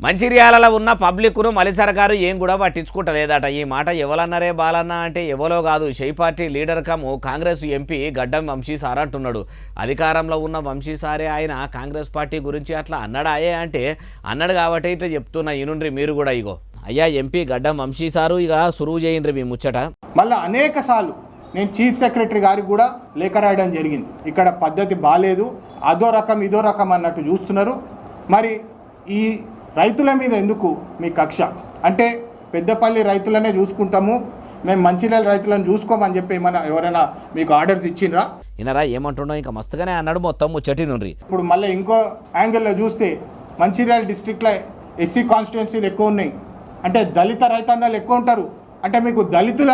మంచిర్యాలలో ఉన్న పబ్లిక్ను మలి సర్కారు ఏం కూడా పట్టించుకుంటలేదట. ఈ మాట ఎవలన్నారే బాలన్న అంటే ఎవలో కాదు, షై పార్టీ లీడర్ కము కాంగ్రెస్ ఎంపీ గడ్డం వంశీ సార్ అంటున్నాడు. అధికారంలో ఉన్న వంశీ సారే ఆయన కాంగ్రెస్ పార్టీ గురించి అట్లా అన్నాడాయే అంటే అన్నాడు కాబట్టి ఇట్లా చెప్తున్నా. ఈనుండ్రి మీరు కూడా ఇగో అయ్యా ఎంపీ గడ్డం వంశీ సారు ఇక సురువు చేయండి మీ ముచ్చట. మళ్ళీ అనేక సార్లు నేను చీఫ్ సెక్రటరీ గారికి కూడా లేఖ రాయడం జరిగింది. ఇక్కడ పద్ధతి బాగాలేదు, అదో రకం ఇదో రకం అన్నట్టు చూస్తున్నారు. మరి ఈ రైతుల మీద ఎందుకు మీ కక్ష? అంటే పెద్దపల్లి రైతులనే చూసుకుంటాము, మేము మంచిర్యాల రైతులను చూసుకోమని చెప్పి ఏమైనా ఎవరైనా మీకు ఆర్డర్స్ ఇచ్చిండ్రా? ఇనరా ఏమంటున్నావు, ఇంకా మస్తుగానే అన్నాడు మొత్తం ముచ్చటి నుండి. ఇప్పుడు మళ్ళీ ఇంకో యాంగిల్లో చూస్తే మంచిర్యాల డిస్ట్రిక్ట్లో ఎస్సీ కాన్స్టిట్యున్సీలు ఎక్కువ ఉన్నాయి, అంటే దళిత రైతాంగాలు ఎక్కువ ఉంటారు. అంటే మీకు దళితుల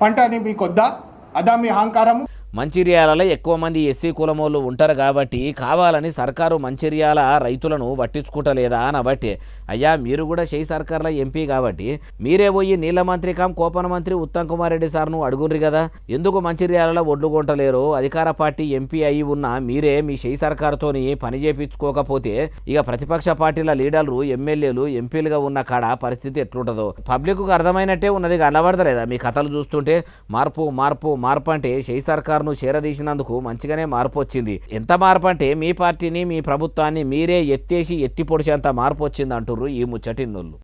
పంట అని మీకు వద్దా? అదా మీ అహంకారము? మంచిర్యాలలో ఎక్కువ మంది ఎస్సీ కులమోళ్ళు ఉంటారు కాబట్టి కావాలని సర్కారు మంచిర్యాల రైతులను పట్టించుకుంటలేదా అనబట్టే. అయ్యా మీరు కూడా షై సర్కార్లో ఎంపీ కాబట్టి మీరే పోయి నీళ్ళ మంత్రి కోపన మంత్రి ఉత్తమ్ కుమార్ రెడ్డి సార్ను అడుగుండ్రి కదా, ఎందుకు మంచిర్యాలలో ఒడ్లు కొంటలేరు? అధికార పార్టీ ఎంపీ అయి ఉన్న మీరే మీ షై సర్కారుతోని పని చేపించుకోకపోతే ఇక ప్రతిపక్ష పార్టీల లీడర్లు ఎమ్మెల్యేలు ఎంపీలుగా ఉన్న కాడ పరిస్థితి ఎట్లుంటుందో పబ్లిక్కు అర్థమైనట్టే ఉన్నది. కనబడతలేదా మీ కథలు చూస్తుంటే? మార్పు మార్పు మార్పు అంటే షై సర్కార్ చేరదీసినందుకు మంచిగానే మార్పు వచ్చింది. ఎంత మార్పు అంటే మీ పార్టీని మీ ప్రభుత్వాన్ని మీరే ఎత్తేసి ఎత్తి పొడిచేంత మార్పు వచ్చింది అంటుర్రు ఈ ముచ్చటిన్నోళ్ళు.